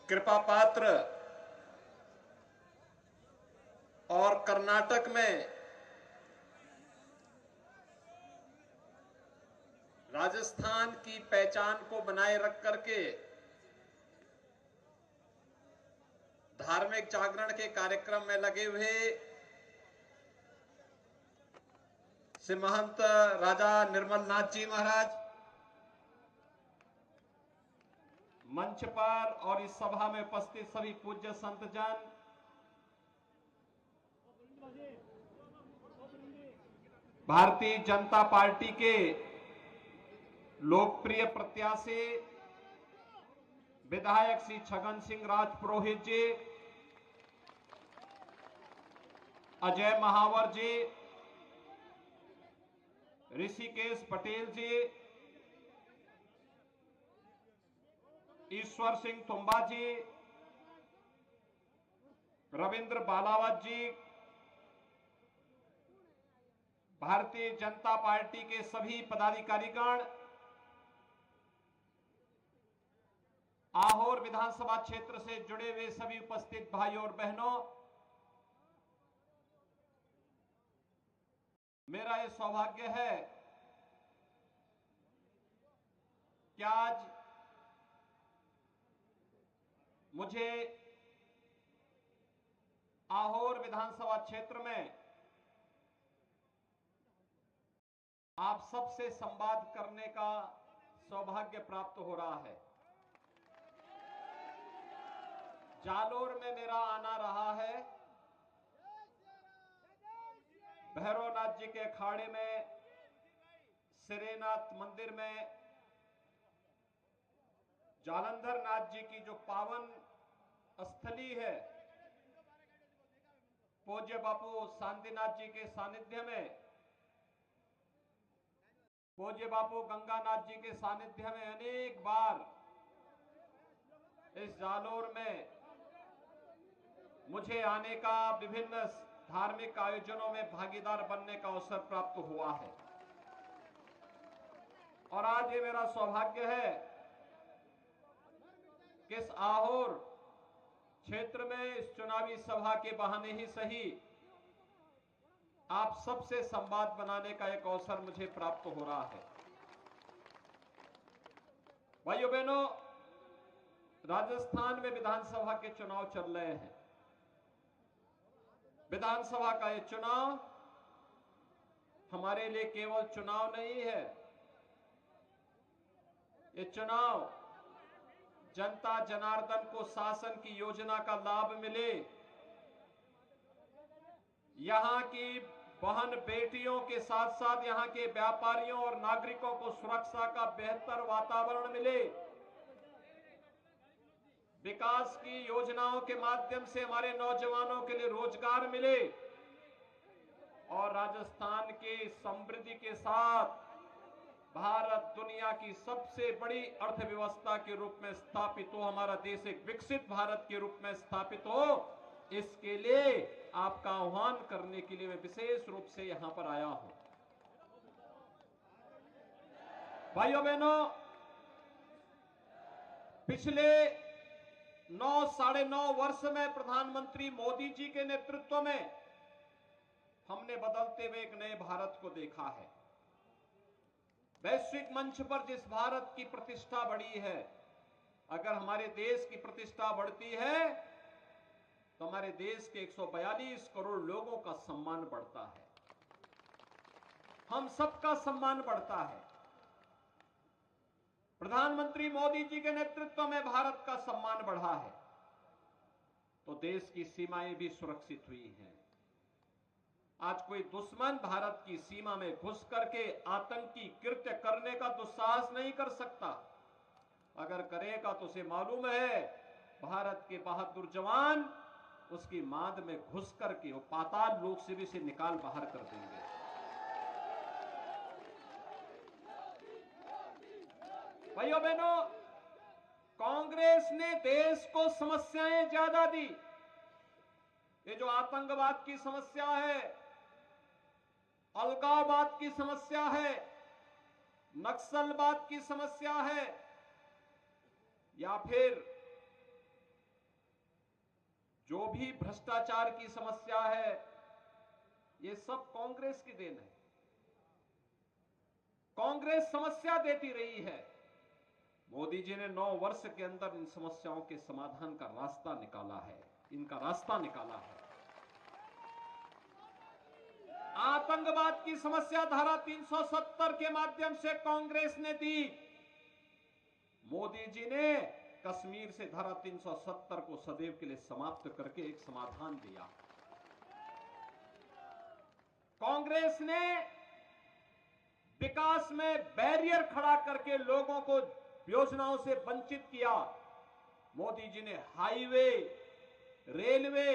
कृपा पात्र और कर्नाटक में राजस्थान की पहचान को बनाए रख करके धार्मिक जागरण के कार्यक्रम में लगे हुए श्री महंत राजा निर्मल नाथ जी महाराज, मंच पर और इस सभा में उपस्थित सभी पूज्य संतजन, भारतीय जनता पार्टी के लोकप्रिय प्रत्याशी विधायक श्री छगन सिंह राजपुरोहित जी, अजय महावर जी, ऋषिकेश पटेल जी, ईश्वर सिंह तुम्बा जी, रविंद्र बालावत जी, भारतीय जनता पार्टी के सभी पदाधिकारीगण, आहोर विधानसभा क्षेत्र से जुड़े हुए सभी उपस्थित भाइयों और बहनों, मेरा यह सौभाग्य है कि आज मुझे आहोर विधानसभा क्षेत्र में आप सबसे संवाद करने का सौभाग्य प्राप्त हो रहा है। जालोर में मेरा आना रहा है, भैरवनाथ जी के अखाड़े में, श्रीनाथ मंदिर में, जालंधर नाथ जी की जो पावन स्थली है, पूज्य बापू शांतिनाथ जी के सानिध्य में, पूज्य बापू गंगानाथ जी के सानिध्य में अनेक बार इस जालोर में मुझे आने का, विभिन्न धार्मिक आयोजनों में भागीदार बनने का अवसर प्राप्त हुआ है। और आज ये मेरा सौभाग्य है कि इस आहोर क्षेत्र में इस चुनावी सभा के बहाने ही सही आप सबसे संवाद बनाने का एक अवसर मुझे प्राप्त हो रहा है। भाइयों बहनों, राजस्थान में विधानसभा के चुनाव चल रहे हैं। विधानसभा का ये चुनाव हमारे लिए केवल चुनाव नहीं है, ये चुनाव जनता जनार्दन को शासन की योजना का लाभ मिले, यहां की बहन बेटियों के साथ साथ यहां के व्यापारियों और नागरिकों को सुरक्षा का बेहतर वातावरण मिले, विकास की योजनाओं के माध्यम से हमारे नौजवानों के लिए रोजगार मिले और राजस्थान की समृद्धि के साथ भारत दुनिया की सबसे बड़ी अर्थव्यवस्था के रूप में स्थापित हो, हमारा देश एक विकसित भारत के रूप में स्थापित हो, इसके लिए आपका आह्वान करने के लिए मैं विशेष रूप से यहां पर आया हूं। भाइयों बहनों, पिछले 9-9.5 वर्ष में प्रधानमंत्री मोदी जी के नेतृत्व में हमने बदलते हुए एक नए भारत को देखा है। वैश्विक मंच पर जिस भारत की प्रतिष्ठा बढ़ी है, अगर हमारे देश की प्रतिष्ठा बढ़ती है तो हमारे देश के 142 करोड़ लोगों का सम्मान बढ़ता है, हम सबका सम्मान बढ़ता है। प्रधानमंत्री मोदी जी के नेतृत्व में भारत का सम्मान बढ़ा है तो देश की सीमाएं भी सुरक्षित हुई हैं। आज कोई दुश्मन भारत की सीमा में घुस करके आतंकी कृत्य करने का दुस्साहस नहीं कर सकता। अगर करेगा तो उसे मालूम है भारत के बहादुर जवान उसकी मांद में घुस करके वो पाताल लोक से भी इसे निकाल बाहर कर देंगे। भाइयों बहनों, कांग्रेस ने देश को समस्याएं ज्यादा दी। ये जो आतंकवाद की समस्या है, अलगाववाद की समस्या है, नक्सलवाद की समस्या है, या फिर भी भ्रष्टाचार की समस्या है, ये सब कांग्रेस की देन है। कांग्रेस समस्या देती रही है। मोदी जी ने 9 वर्ष के अंदर इन समस्याओं के समाधान का रास्ता निकाला है, इनका रास्ता निकाला है। आतंकवाद की समस्या धारा 370 के माध्यम से कांग्रेस ने दी। मोदी जी ने कश्मीर से धारा 370 को सदैव के लिए समाप्त करके एक समाधान दिया। कांग्रेस ने विकास में बैरियर खड़ा करके लोगों को योजनाओं से वंचित किया। मोदी जी ने highway, railway,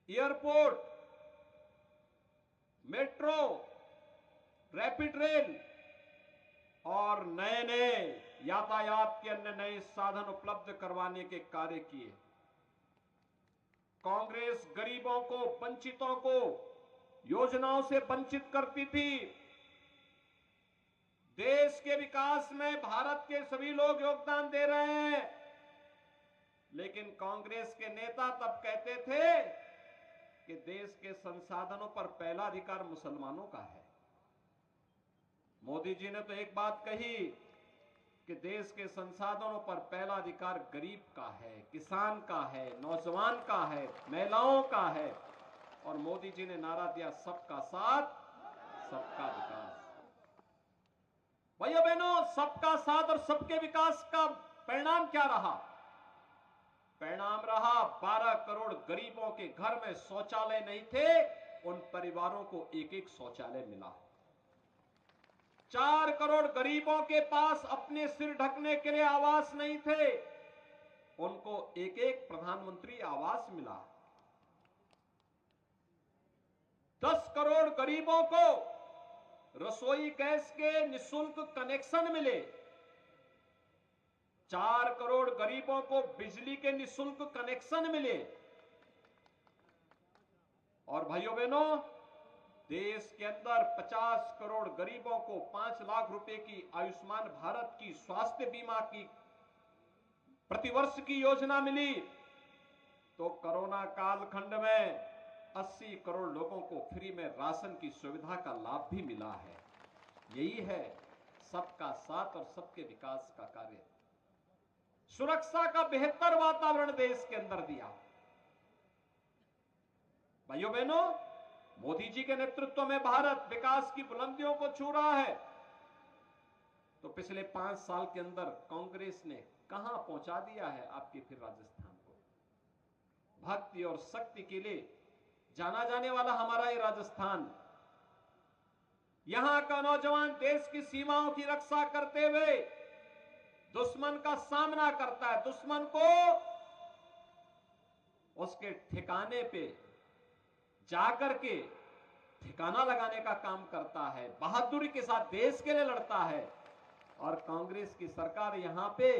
airport, metro, rapid rail और नए नए यातायात के अन्य नए साधन उपलब्ध करवाने के कार्य किए। कांग्रेस गरीबों को, वंचितों को योजनाओं से वंचित करती थी। देश के विकास में भारत के सभी लोग योगदान दे रहे हैं, लेकिन कांग्रेस के नेता तब कहते थे कि देश के संसाधनों पर पहला अधिकार मुसलमानों का है। मोदी जी ने तो एक बात कही कि देश के संसाधनों पर पहला अधिकार गरीब का है, किसान का है, नौजवान का है, महिलाओं का है। और मोदी जी ने नारा दिया, सबका साथ, सबका विकास। भाइयों बहनों, सबका साथ और सबके विकास का परिणाम क्या रहा? परिणाम रहा 12 करोड़ गरीबों के घर में शौचालय नहीं थे, उन परिवारों को एक एक शौचालय मिला। 4 करोड़ गरीबों के पास अपने सिर ढकने के लिए आवास नहीं थे, उनको एक एक प्रधानमंत्री आवास मिला। 10 करोड़ गरीबों को रसोई गैस के निःशुल्क कनेक्शन मिले। 4 करोड़ गरीबों को बिजली के निःशुल्क कनेक्शन मिले। और भाइयों बहनों, देश के अंदर 50 करोड़ गरीबों को 5 लाख रुपए की आयुष्मान भारत की स्वास्थ्य बीमा की प्रतिवर्ष की योजना मिली। तो कोरोना कालखंड में 80 करोड़ लोगों को फ्री में राशन की सुविधा का लाभ भी मिला है। यही है सबका साथ और सबके विकास का कार्य। सुरक्षा का बेहतर वातावरण देश के अंदर दिया। भाइयों बहनों, मोदी जी के नेतृत्व में भारत विकास की बुलंदियों को छू रहा है। तो पिछले 5 साल के अंदर कांग्रेस ने कहां पहुंचा दिया है आपके फिर राजस्थान को? भक्ति और शक्ति के लिए जाना जाने वाला हमारा ये राजस्थान, यहां का नौजवान देश की सीमाओं की रक्षा करते हुए दुश्मन का सामना करता है। दुश्मन को उसके ठिकाने पे जाकर के ठिकाना लगाने का काम करता है, बहादुरी के साथ देश के लिए लड़ता है। और कांग्रेस की सरकार यहां पे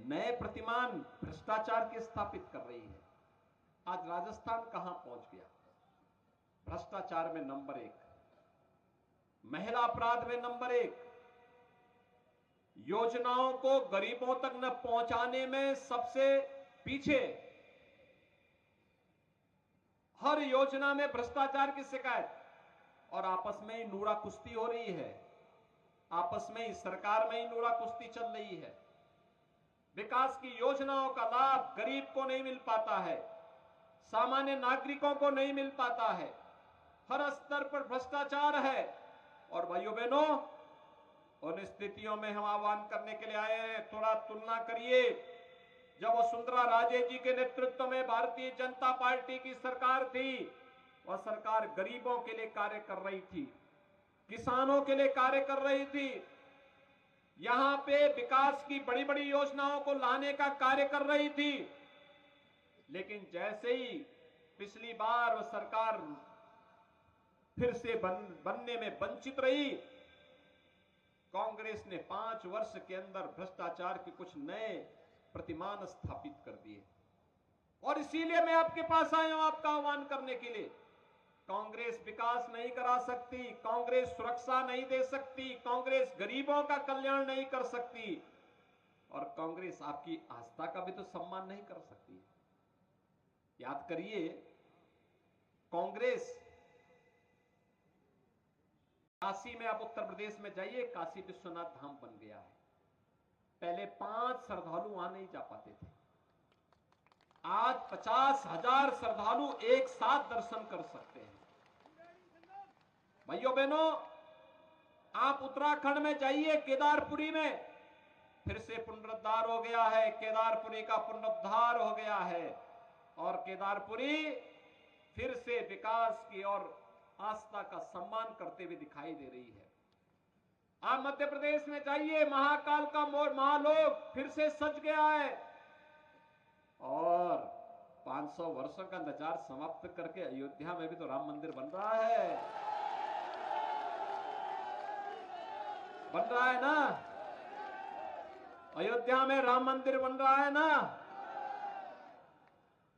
नए प्रतिमान भ्रष्टाचार के स्थापित कर रही है। आज राजस्थान कहां पहुंच गया? भ्रष्टाचार में नंबर 1, महिला अपराध में नंबर 1, योजनाओं को गरीबों तक न पहुंचाने में सबसे पीछे। हर योजना में भ्रष्टाचार की शिकायत, और आपस में ही नूरा कुश्ती हो रही है। आपस में ही सरकार में ही नूरा कुश्ती चल रही है। विकास की योजनाओं का लाभ गरीब को नहीं मिल पाता है, सामान्य नागरिकों को नहीं मिल पाता है। हर स्तर पर भ्रष्टाचार है। और भाइयों बहनों, उन स्थितियों में हम आह्वान करने के लिए आए हैं, थोड़ा तुलना करिए। जब वसुंधरा राजे जी के नेतृत्व में भारतीय जनता पार्टी की सरकार थी, वह सरकार गरीबों के लिए कार्य कर रही थी, किसानों के लिए कार्य कर रही थी, यहां पे विकास की बड़ी बड़ी योजनाओं को लाने का कार्य कर रही थी। लेकिन जैसे ही पिछली बार वह सरकार फिर से बनने में वंचित रही, कांग्रेस ने 5 वर्ष के अंदर भ्रष्टाचार के कुछ नए प्रतिमान स्थापित कर दिए। और इसीलिए मैं आपके पास आया हूं आपका आह्वान करने के लिए। कांग्रेस विकास नहीं करा सकती, कांग्रेस सुरक्षा नहीं दे सकती, कांग्रेस गरीबों का कल्याण नहीं कर सकती, और कांग्रेस आपकी आस्था का भी तो सम्मान नहीं कर सकती। याद करिए, कांग्रेस काशी में, आप उत्तर प्रदेश में जाइए, काशी विश्वनाथ धाम बन गया है। पहले 5 श्रद्धालु वहां नहीं जा पाते थे, आज 50,000 श्रद्धालु एक साथ दर्शन कर सकते हैं। भाइयों बहनों, आप उत्तराखंड में जाइए, केदारपुरी में फिर से पुनरुद्धार हो गया है, केदारपुरी का पुनरुद्धार हो गया है और केदारपुरी फिर से विकास की और आस्था का सम्मान करते हुए दिखाई दे रही है। आप मध्य प्रदेश में जाइए, महाकाल का महालोक फिर से सज गया है और 500 वर्षों का नजार समाप्त करके अयोध्या में भी तो राम मंदिर बन रहा है, बन रहा है ना। अयोध्या में राम मंदिर बन रहा है ना।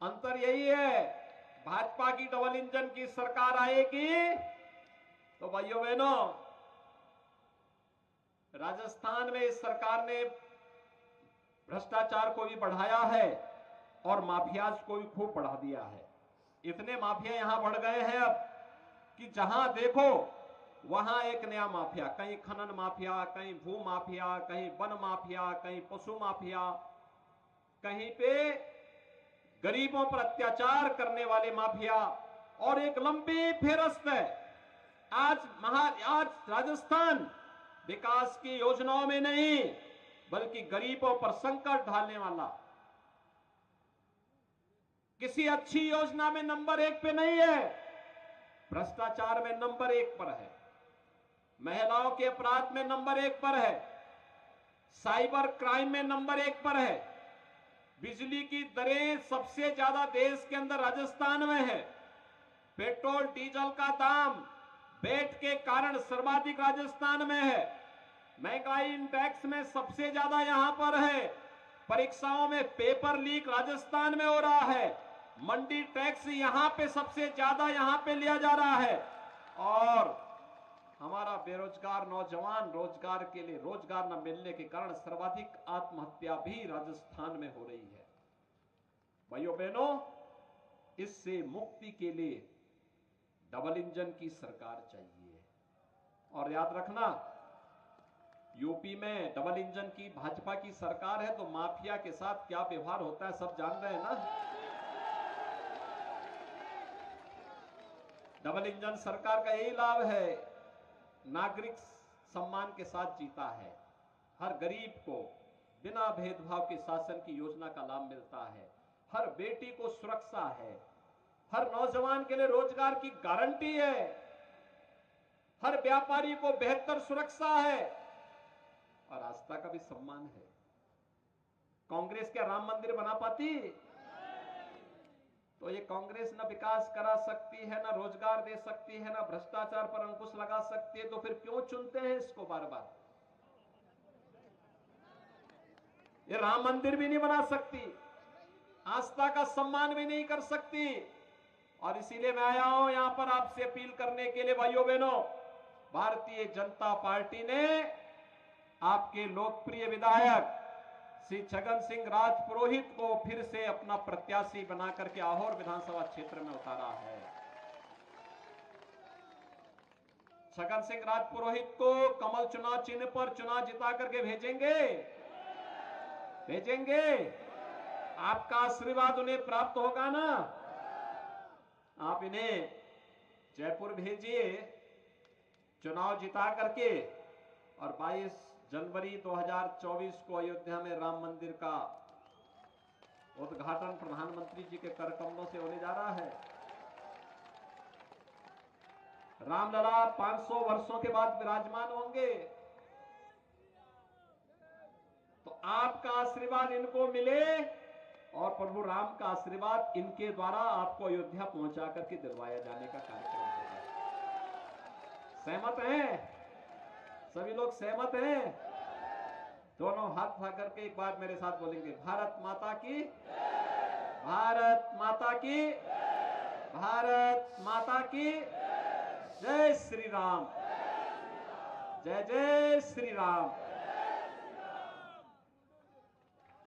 अंतर यही है, भाजपा की डबल इंजन की सरकार आएगी तो भाइयों बहनों, राजस्थान में इस सरकार ने भ्रष्टाचार को भी बढ़ाया है और माफियाज को भी खूब बढ़ा दिया है। इतने माफिया यहां बढ़ गए हैं अब कि जहां देखो वहां एक नया माफिया, कहीं खनन माफिया, कहीं भू माफिया, कहीं वन माफिया, कहीं पशु माफिया, कहीं पे गरीबों पर अत्याचार करने वाले माफिया, और एक लंबी फेरस्त है। आज राजस्थान विकास की योजनाओं में नहीं बल्कि गरीबों पर संकट डालने वाला, किसी अच्छी योजना में नंबर 1 पे नहीं है, भ्रष्टाचार में नंबर 1 पर है, महिलाओं के अपराध में नंबर 1 पर है, साइबर क्राइम में नंबर 1 पर है, बिजली की दरें सबसे ज्यादा देश के अंदर राजस्थान में है, पेट्रोल डीजल का दाम बेट के कारण सर्वाधिक राजस्थान में है, महंगाई इंडेक्स में सबसे ज्यादा यहां पर है, परीक्षाओं में पेपर लीक राजस्थान में हो रहा है, मंडी टैक्स यहां पे सबसे ज्यादा यहां पे लिया जा रहा है और हमारा बेरोजगार नौजवान रोजगार के लिए रोजगार न मिलने के कारण सर्वाधिक आत्महत्या भी राजस्थान में हो रही है। भाइयों बहनों, इससे मुक्ति के लिए डबल इंजन की सरकार चाहिए। और याद रखना, यूपी में डबल इंजन की भाजपा की सरकार है तो माफिया के साथ क्या व्यवहार होता है सब जान रहे हैं ना। डबल इंजन सरकार का यही लाभ है, नागरिक सम्मान के साथ जीता है, हर गरीब को बिना भेदभाव के शासन की योजना का लाभ मिलता है, हर बेटी को सुरक्षा है, हर नौजवान के लिए रोजगार की गारंटी है, हर व्यापारी को बेहतर सुरक्षा है और आस्था का भी सम्मान है। कांग्रेस क्या राम मंदिर बना पाती? तो ये कांग्रेस न विकास करा सकती है, न रोजगार दे सकती है, न भ्रष्टाचार पर अंकुश लगा सकती है, तो फिर क्यों चुनते हैं इसको बार बार? ये राम मंदिर भी नहीं बना सकती, आस्था का सम्मान भी नहीं कर सकती। और इसीलिए मैं आया हूं यहां पर आपसे अपील करने के लिए, भाइयों बहनों, भारतीय जनता पार्टी ने आपके लोकप्रिय विधायक श्री छगन सिंह राजपुरोहित को फिर से अपना प्रत्याशी बनाकर के आहोर विधानसभा क्षेत्र में उतारा है। छगन सिंह राजपुरोहित को कमल चुनाव चिन्ह पर चुनाव जिता करके भेजेंगे, भेजेंगे। आपका आशीर्वाद उन्हें प्राप्त होगा ना। आप इन्हें जयपुर भेजिए चुनाव जिता करके और 22 जनवरी 2024 को अयोध्या में राम मंदिर का उद्घाटन प्रधानमंत्री जी के कर कमलों से होने जा रहा है। रामलला 500 वर्षों के बाद विराजमान होंगे, तो आपका आशीर्वाद इनको मिले और प्रभु राम का आशीर्वाद इनके द्वारा आपको अयोध्या पहुंचा करके दिलवाया जाने का कार्यक्रम होगा। सहमत हैं? सभी लोग सहमत हैं? दोनों हाथ उठा करके एक बार मेरे साथ बोलेंगे, भारत माता की, भारत माता की, भारत माता की जय श्री राम, जय जय श्री राम।